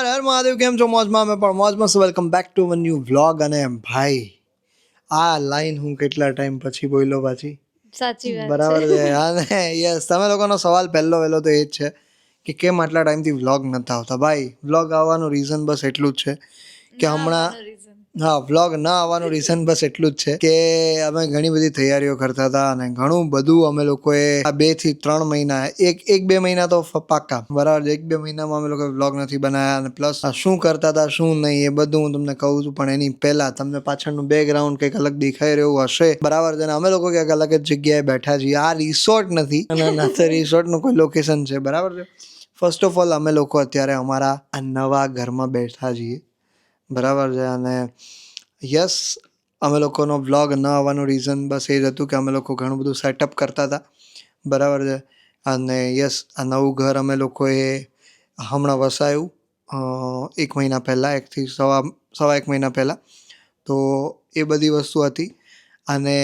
હર હર મહાદેવ. કેમ છો? મોજમાં? અમે પણ મોજમાં. Welcome back to one new vlog. અને ભાઈ આ લાઈન હું કેટલા ટાઈમ પછી બોલ્યો પાછી. સાચી વાત બરાબર છે. અને યસ, તમે લોકોનો સવાલ પહેલો તો એ જ છે કે કેમ આટલા ટાઈમથી વ્લોગ નતા આવતા. ભાઈ વ્લોગ આવવાનું રીઝન બસ એટલું જ છે કે હમણાં વ્લોગ ના આવવાનું રીઝન બસ એટલું જ છે કે અમે ઘણી બધી તૈયારીઓ કરતા હતા અને ઘણું બધું અમે લોકોએ આ 2 થી 3 મહિના એક બે મહિના તો પાક્કા બરાબર 1-2 મહિનામાં અમે લોકો વ્લોગ નથી બનાવ્યા. અને પ્લસ શું કરતા હતા શું નહીં એ બધું હું તમને કહું છું, પણ એની પહેલા તમને પાછળનું બેકગ્રાઉન્ડ કંઈક અલગ દેખાઈ રહ્યું હશે બરાબર છે. અમે લોકો ક્યાંક અલગ જ જગ્યાએ બેઠા છીએ. આ રિસોર્ટ નથી અને ના તો રિસોર્ટનું કોઈ લોકેશન છે બરાબર છે. ફર્સ્ટ ઓફ ઓલ અમે લોકો અત્યારે અમારા આ નવા ઘરમાં બેઠા છીએ બરાબર છે. અને યસ, અમે લોકોનો વ્લોગ ન આવવાનું રીઝન બસ એ જ હતું કે અમે લોકો ઘણું બધું સેટઅપ કરતા હતા બરાબર છે. અને યસ, આ નવું ઘર અમે લોકોએ હમણાં વસાયું 1 મહિના પહેલાં, 1 થી સવા 1 મહિના પહેલાં. તો એ બધી વસ્તુ હતી. અને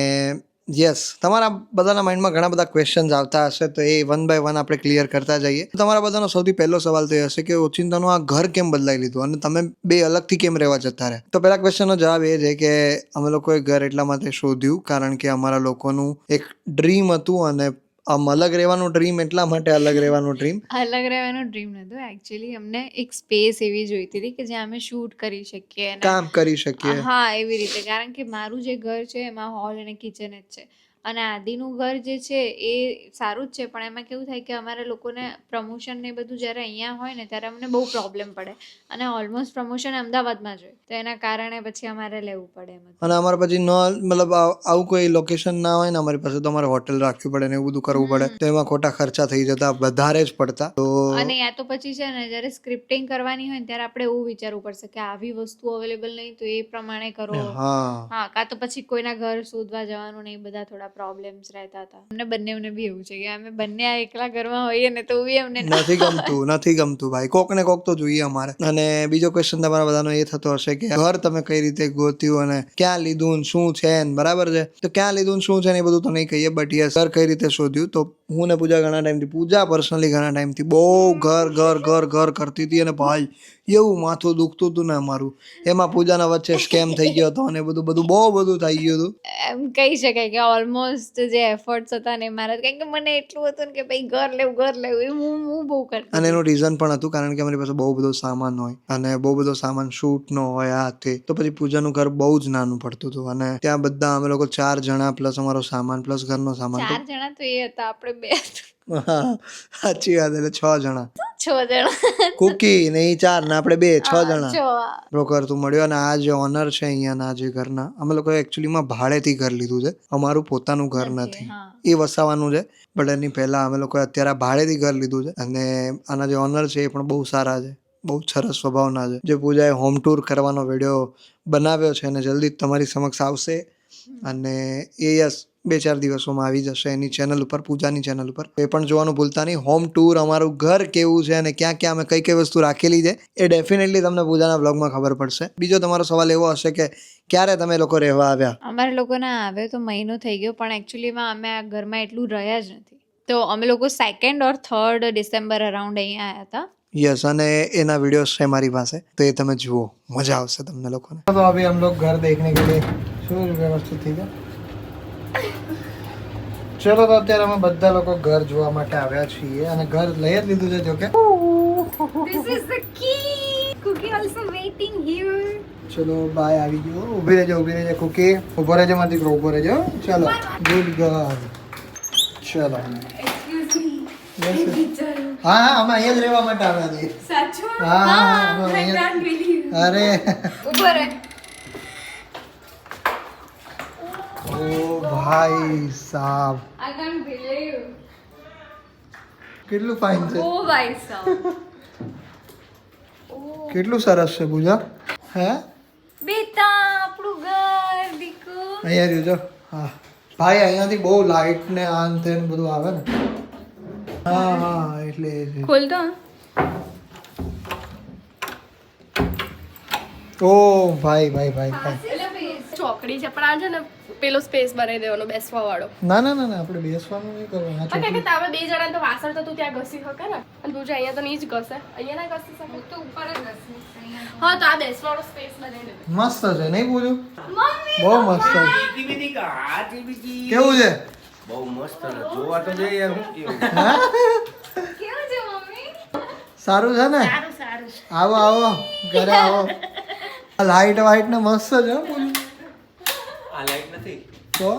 યસ, તમારા બધાના માઇન્ડમાં ઘણા બધા ક્વેશ્ચન્સ આવતા હશે, તો એ વન બાય વન આપણે ક્લિયર કરતા જઈએ. તમારા બધાનો સૌથી પહેલો સવાલ તો એ હશે કે ઓચિંતાનું આ ઘર કેમ બદલાઈ લીધું અને તમે બે અલગથી કેમ રહેવા જતા રહ્યા. તો પહેલા ક્વેશ્ચનનો જવાબ એ છે કે અમે લોકોએ ઘર એટલા માટે શોધ્યું કારણ કે અમારા લોકોનું એક ડ્રીમ હતું. અને આમ અલગ રહેવાનું ડ્રીમ એટલા માટે અલગ રહેવાનું ડ્રીમ નતું એકચ્યુઅલી. અમને એક સ્પેસ એવી જોઈતી હતી કે જ્યાં અમે શૂટ કરી શકીએ અને કામ કરી શકીએ. હા એવી રીતે. કારણ કે મારું જે ઘર છે એમાં હોલ અને કિચન જ છે અને આદિનું ઘર જે છે એ સારું જ છે, પણ એમાં કેવું થાય કે અમારે લોકોને પ્રમોશન ને બધું જ્યારે અહીંયા હોય ને ત્યારે અમને બહુ પ્રોબ્લેમ પડે અને ઓલમોસ્ટ પ્રમોશન અમદાવાદમાં જ હોય, તો એના કારણે પછી અમારે લેવું પડે એમ. અને અમારે પછી મતલબ આવું કોઈ લોકેશન ના હોય ને અમારી પાસે, તો અમારે હોટેલ રાખવી પડે ને એવું બધું કરવું પડે, તો એમાં ખોટા ખર્ચા થઈ જતા વધારે જ પડતા. તો અને યા તો પછી છે ને જ્યારે સ્ક્રિપ્ટિંગ કરવાની હોય ને ત્યારે આપણે એવું વિચારવું પડશે કે આવી વસ્તુ અવેલેબલ નહીં તો એ પ્રમાણે કરો. હા, કાં તો પછી કોઈના ઘર શોધવા જવાનું નહીં, બધા થોડા પ્રોબ્લેમ્સ રહેતા હતા. અમને બંનેને બી એવું છે કે અમે બંને આ એકલા ઘરમાં હોઈએ ને તો બી અમને નથી ગમતું ભાઈ. કોક ને કોક તો જોઈએ અમારે. અને બીજો ક્વેશ્ચન તમારા બધાનો એ થતો હશે કે ઘર તમે કઈ રીતે ગોત્યું અને ક્યાં લીધું શું છે બરાબર છે. તો ક્યાં લીધું શું છે ને એ બધું તો નહીં કહીએ, બટ યસ, ઘર કઈ રીતે શોધ્યું. તો હું ને પૂજા ઘણા ટાઈમથી, પૂજા પર્સનલી ઘણા ટાઈમથી બહુ ઘર કરતી હતી. અને ભાઈ એવું માથું દુખતું હતું ને અમારું, એમાં પૂજાના વચ્ચે સ્કેમ થઈ ગયો હતો અને બધું બહુ બધું થઈ ગયું હતું. એમ કહી શકાય કે ઓલમોસ્ટ જે એફર્ટ્સ હતા ને મારા, કારણ કે મને એટલું હતું ને કે ભાઈ ઘર લેવું એ હું બહુ કરતી. અને એનું રીઝન પણ હતું કારણ કે અમારી પાસે બહુ બધો સામાન હોય અને બહુ બધો સામાન શૂટનો હોય આ તે, તો પછી પૂજાનું ઘર બહુ જ નાનું પડતું હતું. અને ત્યાં બધા અમે લોકો 4 જણા પ્લસ અમારો સામાન પ્લસ ઘરનો સામાન. 4 જણા તો એ હતા, આપણે 2. હા સાચી વાત, એટલે 6 જણા. 6 જણા કુકી ને એ 4 ને આપણે 2, 6 જણા. 6 બ્રોકર તું મળ્યો. અને આ જે ઓનર છે અહીંયાના જે ઘરના, અમે લોકો એકચ્યુઅલીમાં ભાડેથી ઘર લીધું છે, અમારું પોતાનું ઘર નથી. એ વસાવાનું છે, બટ એની પહેલા અમે લોકોએ અત્યારે ભાડેથી ઘર લીધું છે. અને આના જે ઓનર છે એ પણ બહુ સારા છે, બહુ સરસ સ્વભાવના છે. જે પૂજાએ હોમ ટૂર કરવાનો વિડીયો બનાવ્યો છે અને જલ્દી જ તમારી સમક્ષ આવશે. અને એ યસ 2-4 દિવસોમાં આવી જશે એની ચેનલ ઉપર, પૂજાની ચેનલ ઉપર. એ પણ જોવાનું ભૂલતા નહીં. હોમ ટૂર, અમારું ઘર કેવું છે અને ક્યાં ક્યાં અમે કઈ વસ્તુ રાખેલી છે એ ડેફિનેટલી તમને પૂજાના વ્લોગમાં ખબર પડશે. બીજો તમારો સવાલ એવો હશે કે ક્યારે તમે લોકો રહેવા આવ્યા. અમારે લોકોના આવ્યો તો મહિનો થઈ ગયો, પણ એકચ્યુઅલીમાં અમે આ ઘરમાં એટલું રહ્યા જ નથી. તો અમે લોકો 2nd or 3rd December around અહીંયા આવ્યા હતા. યસ, અને એના વિડીયોઝ છે મારી પાસે, તો એ તમે જુઓ, મજા આવશે તમને લોકોને. તો અભી हम लोग घर देखने के लिए શું વ્યવસ્થિત થઈ ગયા. ચલો, તો અત્યારે અમે બધા લોકો ઘર જોવા માટે આવ્યા છીએ અને ઘર લઈ જ લીધું છે. જો કે This is the key. Cookie also waiting here. ચલો બાય, આવી ગયો. ઊભી રહેજો કુકી. ઊભો રહેજો મારા દીકરો, ઊભો રહેજો. ચલો, ગુડ ગર્લ. ચલો. Excuse me. હા અમે અહીંયા જ રહેવા માટે આવ્યા છીએ. સાચું? હા. અરે ઊભો રહે. ઓ ભાઈ સાહેબ, I can't believe. કેટલું ફાઇન છે. ઓ ભાઈ સાહેબ. કેટલું સરસ છે પૂજા. હે બેટા આપણું ઘર દીકો. અહીંયા રહ્યું જો. હા ભાઈ, અહીંયાથી બહુ લાઇટ ને આન તે બધું આવે ને. હા એટલે ખોલ તો. ઓ ભાઈ ચોકડી છે, પણ આ છે ને પેલો સ્પેસ બનાવી દેવાનો બેસવા વાળો. ના આપણે બેસવાનું નહીં કરવાનું. કે તમે 2 જણા તો વાસણ તો તું ત્યાં ઘસી શકે ને, અને તું અહીંયા તો નહીં જ ઘસે. અહીંયા ના ઘસી શકે તો ઉપર જ ઘસી. હા તો આ બેસવાનો સ્પેસ બનાવી દેવો. મસ્ત છે નહીં પૂછું? મમ્મી બહુ મસ્ત છે. કેવું છે? બહુ મસ્ત છે. જોવા તો જઈએ યાર, હું કેવું. કેવું છે મમ્મી? સારું છે ને? સારું. આવો આવો ઘરે આવો. લાઈટ વાઈટ ને મસ્ત છે હો પૂછું. આ લાઈટ નથી. તો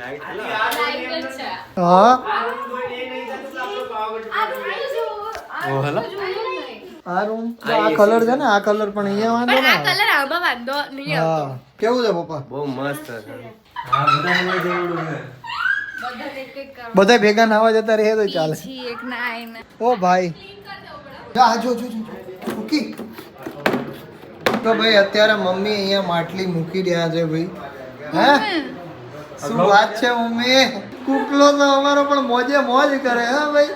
લાઈટ લાઈટ જ છે. હા આ હલો. આ રૂમ આ કલર છે ને, આ કલર પણ અહીંયા વાંધો પણ આ ના કલર આમાં વાંધો નહીં આવતો. હા કેવું છે પપ્પા? બહુ મસ્ત છે. હા બધાને જેવડું છે. બધાને એક એક કરવા. બધા ભેગા નાવા જતા રહે તો ચાલે. પછી એક નાઈને. ઓ ભાઈ જા જો જો જો મૂકી. તો ભાઈ અત્યારે મમ્મી અહીંયા માટલી મૂકી રહ્યા છે ભાઈ. હે શું વાત છે મમ્મી? કુકલો તો અમારો પણ મોજે મોજ કરે હા ભાઈ.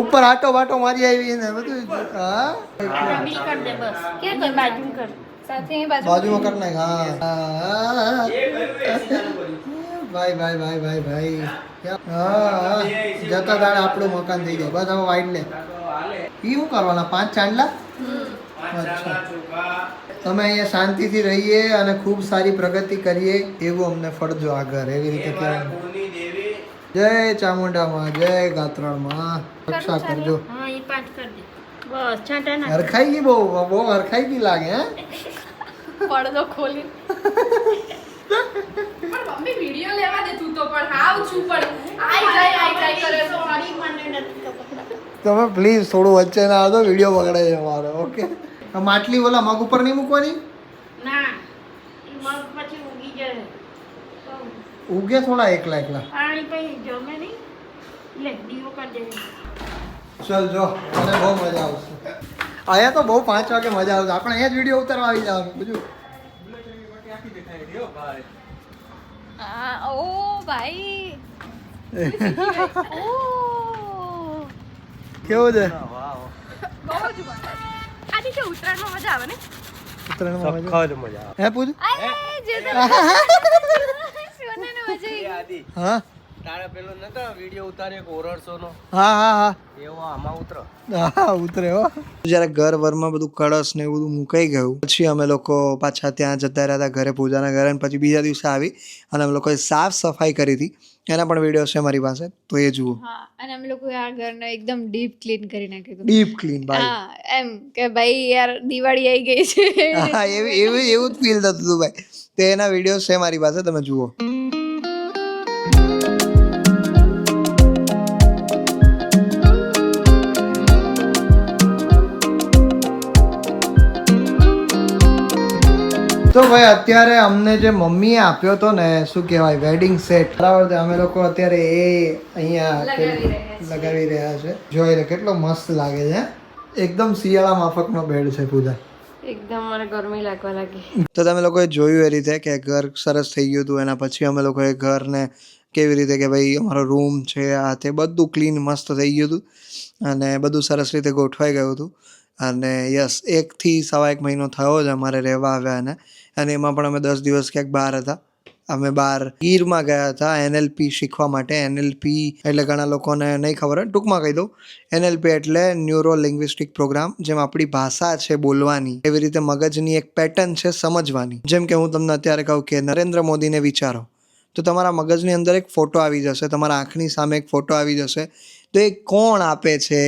ઉપર આટો બાટો મારી આવી ને બધું. હા સાથે બાજુ બાજુમાં કર નાખ. હા ભાઈ ભાઈ ભાઈ ભાઈ ભાઈ હા જતા દાડે આપણું મકાન થઈ જાય. બસ હવે વાઈટ લે. ઈ શું કરવાના 5 ચાંદલા? અચ્છા તમે અહીંયા શાંતિથી રહીએ અને ખૂબ સારી પ્રગતિ કરીએ એવું અમને ફળજો આગળ એવી રીતે કહેવાનું. જય ચામુંડામાં, જય ગાત્રાળમાં, રક્ષા કરજો. હરખાઈ ગઈ બહુ બહુ હરખાઈ ગઈ લાગે હે. પડદો ખોલી. પણ મમ્મી વિડિયો લેવા દે તું તો પણ હાવ છું પણ આઈ જાય કરે છે. તમે પ્લીઝ થોડું વચ્ચે ના આવતો, વિડીયો બગડે છે મારો. ઓકે માટલી ઓલા મગ ઉપર નહીં મૂકવાની? ઉગે થોડા એકલા એકલા. ચલ જો મને બહુ મજા આવશે. અહીંયા તો બહુ 5 વાગે મજા આવશે. આપણે અહીંયા જ વિડીયો ઉતારવા આવી જવાનું બીજું. ઓ ભાઈ ઓ કેવું છે? બહુ જ મજા. આજે કે ઉત્તરાયણમાં મજા આવે ને? ઉત્તરાયણમાં મજા સખત મજા આવે. હે પૂછ? જે તો સોનાને મજા આવી. આદિ હા તારે પેલો નતો વિડિયો ઉતાર્યો એક હોરર શો નો, હા હા હા એવો આમાં ઉતરો. હા ઉતરે હો. જ્યારે ઘર વરમાં બધું કળશ ને એવું બધું મુકાઈ ગયું પછી અમે લોકો પાછા ત્યાં જતા રહ્યા હતા ઘરે પૂજાના ઘરે. અને પછી બીજા દિવસે આવી અને અમે લોકોએ સાફ સફાઈ કરી હતી. એના પણ વિડીયો છે મારી પાસે, તો એ જુઓ. હા અને અમે લોકો આ ઘરને એકદમ ડીપ ક્લીન કરી નાખ્યું હતું. ડીપ ક્લીન ભાઈ. હા એમ કે ભાઈ યાર દિવાળી આવી ગઈ છે. હા એવું જ ફીલ થતું હતું ભાઈ. તો એના વિડીયો છે મારી પાસે, તમે જુઓ. તો ભાઈ અત્યારે અમને જે મમ્મીએ આપ્યો હતો ને શું કહેવાય વેડિંગ સેટ બરાબર છે, અમે લોકો અત્યારે એ અહીંયા લગાવી રહ્યા છે. જોઈ લે કેટલો મસ્ત લાગે છે. એકદમ શિયાળા માફકનો બેડ છે પૂજા. એકદમ મને ગરમી લાગવા લાગી. તો તમે લોકોએ જોયું એ રીતે કે ઘર સરસ થઈ ગયું હતું. એના પછી અમે લોકોએ ઘરને કેવી રીતે કે ભાઈ અમારો રૂમ છે આ તે બધું ક્લીન મસ્ત થઈ ગયું હતું અને બધું સરસ રીતે ગોઠવાઈ ગયું હતું. અને યસ 1 થી 1.5 મહિનો થયો જ અમારે રહેવા આવ્યા અને એમાં પણ અમે 10 દિવસ ક્યાંક બહાર હતા. અમે બહાર ગીરમાં ગયા હતા NLP શીખવા માટે. NLP એટલે ઘણા લોકોને નહીં ખબર હોય, ટૂંકમાં કહી દઉં. NLP એટલે ન્યુરો લિંગ્વિસ્ટિક પ્રોગ્રામ. જેમ આપણી ભાષા છે બોલવાની, એવી રીતે મગજની એક પેટર્ન છે સમજવાની. જેમ કે હું તમને અત્યારે કહું કે નરેન્દ્ર મોદીને વિચારો તો તમારા મગજની અંદર એક ફોટો આવી જશે, તમારા આંખની સામે એક ફોટો આવી જશે. તો એ કોણ આપે છે,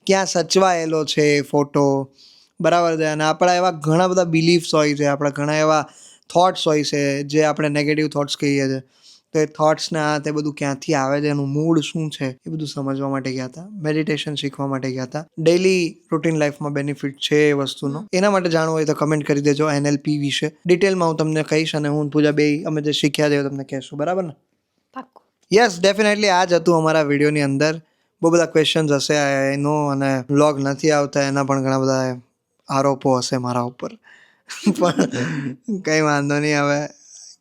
ક્યાં સચવાયેલો છે એ ફોટો, બરાબર છે. અને આપણા એવા ઘણા બધા બિલીફ્સ હોય છે, આપણા ઘણા એવા થોટ્સ હોય છે જે આપણે નેગેટિવ થોટ્સ કહીએ છીએ. તો એ થોટ્સને આ તે બધું ક્યાંથી આવે છે, એનું મૂળ શું છે એ બધું સમજવા માટે ગયા હતા. મેડિટેશન શીખવા માટે ગયા હતા. ડેઇલી રૂટીન લાઈફમાં બેનિફિટ છે એ વસ્તુનો. એના માટે જાણવું હોય તો કમેન્ટ કરી દેજો NLP વિશે. ડિટેલમાં હું તમને કહીશ અને હું પૂજા બે અમે જે શીખ્યા છે તમને કહેશું, બરાબર ને? પાક્કું. યસ ડેફિનેટલી આ જ હતું અમારા વિડીયોની અંદર. બહુ બધા ક્વેશ્ચન્સ હશે એનો અને વ્લોગ નથી આવતા એના પણ ઘણા બધા આરોપો હશે મારા ઉપર. પણ કંઈ વાંધો નહીં. હવે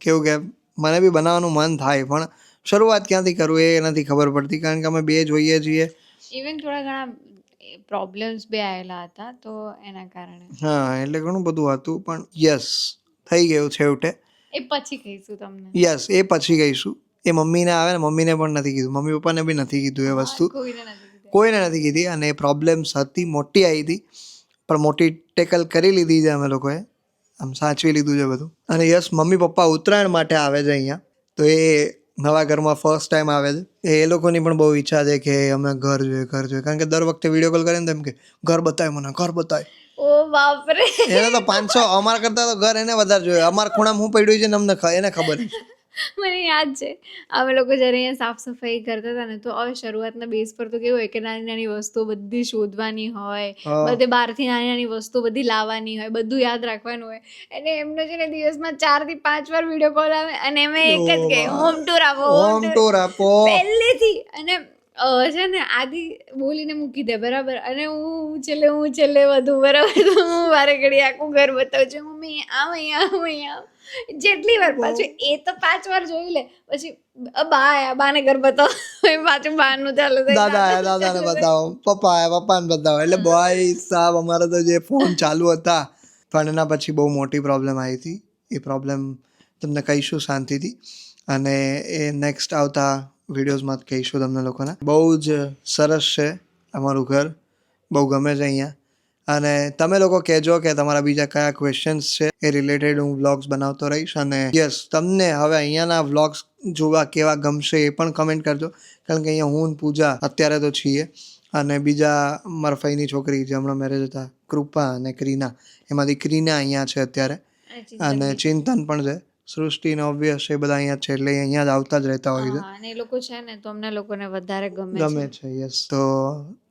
કેવું કે મને બી બનાવવાનું મન થાય પણ શરૂઆત ક્યાંથી કરું એ નથી ખબર પડતી, કારણ કે અમે બે જોઈએ છીએ. ઇવન થોડા ઘણા પ્રોબ્લેમ્સ બી આવેલા હતા તો એના કારણે. હા એટલે ઘણું બધું હતું પણ યસ થઈ ગયું છેવટે. એ પછી કહીશું તમને. યસ એ પછી કહીશું. એ મમ્મીને આવે ને મમ્મીને પણ નથી કીધું, મમ્મી પપ્પાને બી નથી કીધું એ વસ્તુ, કોઈને નથી કીધું. કોઈને નથી કીધી. અને એ પ્રોબ્લેમ્સ હતી, મોટી આવી હતી પણ મોટી ટેકલ કરી લીધી છે અમે લોકોએ, આમ સાચવી લીધું છે બધું. અને યસ, મમ્મી પપ્પા ઉત્તરાયણ માટે આવે છે અહીંયા, તો એ નવા ઘરમાં ફર્સ્ટ ટાઈમ આવે છે. એ લોકોની પણ બહુ ઈચ્છા છે કે અમે ઘર જોઈએ, કારણ કે દર વખતે વિડીયો કોલ કરે ને તેમ કે ઘર બતાય મને, ઘર બતાય. ઓ બાપરે. એને તો 500 અમારા કરતા તો ઘર એને વધારે જોઈએ. અમારા ખૂણામાં હું પડ્યું છે ને એને ખબર છે. મને યાદ છે અમે લોકો જ્યારે અહીંયા સાફ સફાઈ કરતા હતા ને, તો હવે શરૂઆતના બેઝ પર તો કેવું હોય કે નાની નાની વસ્તુઓ બધી શોધવાની હોય, બધે બહારથી નાની નાની વસ્તુઓ બધી લાવવાની હોય, બધું યાદ રાખવાનું હોય. અને એમનો છે ને દિવસમાં 4 થી 5 વાર વિડીયો કોલ આવે અને એમ એક જ કહે હોમ ટૂર આપો, હોમ ટૂર આપો પહેલેથી. અને છે ને આદિ બોલીને મૂકી દે બરાબર, અને હું છેલ્લે વધુ બરાબર, તો હું વારે ઘડી આખું ઘર બતાવું છું, મમ્મી આમ અહીંયા જેટલી વાર. પાછું એ તો 5 વાર જોઈ લે, પછી બા આયા, બાને ઘર બતાવો, પાછું બાનું ચાલુ થાય, દાદા આયા, દાદાને બતાવો, પપ્પા આયા, પપ્પાને બતાવો. એટલે ભાઈ સાહેબ અમારા તો જે ફોન ચાલુ હતા, પણ એના પછી બહુ મોટી પ્રોબ્લેમ આવી હતી. એ પ્રોબ્લેમ તમને કહીશું શાંતિથી, અને એ નેક્સ્ટ આવતા વિડીયોઝમાં કહીશું તમને લોકોને. બહુ જ સરસ છે અમારું ઘર, બહુ ગમે છે અહીંયા. અને તમે લોકો કહેજો કે તમારા બીજા કયા ક્વેશ્ચન્સ છે, એ રિલેટેડ હું વ્લોગ્સ બનાવતો રહીશ. અને યસ, તમને હવે અહીંયાના વ્લોગ્સ જોવા કેવા ગમશે એ પણ કમેન્ટ કરજો, કારણ કે અહીંયા હું પૂજા અત્યારે તો છીએ, અને બીજા મારા ફઈની છોકરી જે હમણાં મેરેજ હતા, કૃપા અને ક્રીના, એમાંથી ક્રીના અહીંયા છે અત્યારે, અને ચિંતન પણ છે, સૃષ્ટિ ને ઓબ્વિયસ એ બધા અહીંયા છે, એટલે અહીંયા જ આવતા જ રહેતા હોય છે. અને એ લોકો છે ને તો અમને લોકોને વધારે ગમે છે. યસ, તો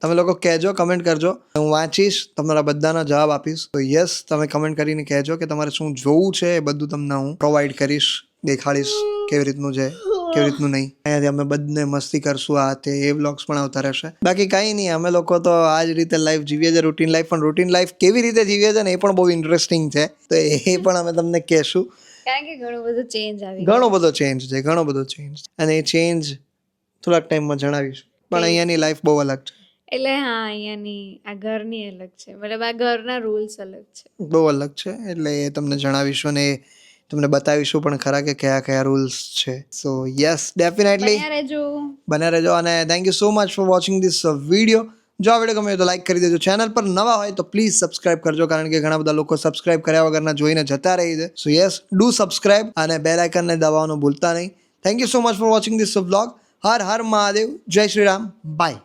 તમે લોકો કહેજો, કમેન્ટ કરજો, હું વાંચીશ, તમારા બધાના જવાબ આપીશ. તો યસ, તમે કમેન્ટ કરીને કહેજો કે તમારે શું જોવું છે, એ બધું તમને હું પ્રોવાઈડ કરીશ, દેખાડીશ કેવી રીતનું છે, કેવી રીતનું નહીં. અહીંયાથી અમે બંને મસ્તી કરશું, આ તે એ વ્લોગ્સ પણ આવતા રહેશે. બાકી કંઈ નહીં, અમે લોકો તો આ જ રીતે લાઈફ જીવીએ છીએ, રૂટીન લાઈફ. પણ રૂટીન લાઈફ કેવી રીતે જીવીએ છીએ ને એ પણ બહુ ઇન્ટરેસ્ટિંગ છે, તો એ પણ અમે તમને કહેશું. કારણ કે ઘણો બધો ચેન્જ આવી ઘણો બધો ચેન્જ છે, ઘણો બધો ચેન્જ, અને એ ચેન્જ થોડાક ટાઈમમાં જણાવીશું. પણ અહીંયાની લાઈફ બહુ અલગ છે, એટલે હા, અહીંયાની આ ઘરની અલગ છે, મતલબ આ ઘરના રૂલ્સ અલગ છે, બહુ અલગ છે. એટલે એ તમને જણાવીશું, અને એ તમને બતાવીશું પણ ખરા કે કયા કયા રૂલ્સ છે. સો યસ, ડેફિનેટલી બને રહેજો. અને thank you so much for watching this video. જો આ વિડીયો ગમે તો લાઈક કરી દેજો. ચેનલ પર નવા હોય તો પ્લીઝ સબસ્ક્રાઇબ કરજો, કારણ કે ઘણા બધા લોકો સબસ્ક્રાઇબ કર્યા વગરના જોઈને જતા રહી છે. સો યસ, ડુ સબસ્ક્રાઇબ, અને બેલ આઇકનને દબાવવાનું ભૂલતા નહીં. Thank you so much for watching this vlog. Har Har Mahadev, જય શ્રી રામ, બાય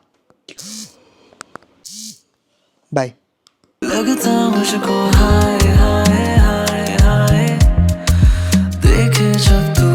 બાય. लगता मुझको हाय हाय हाय हाय देखे जब तू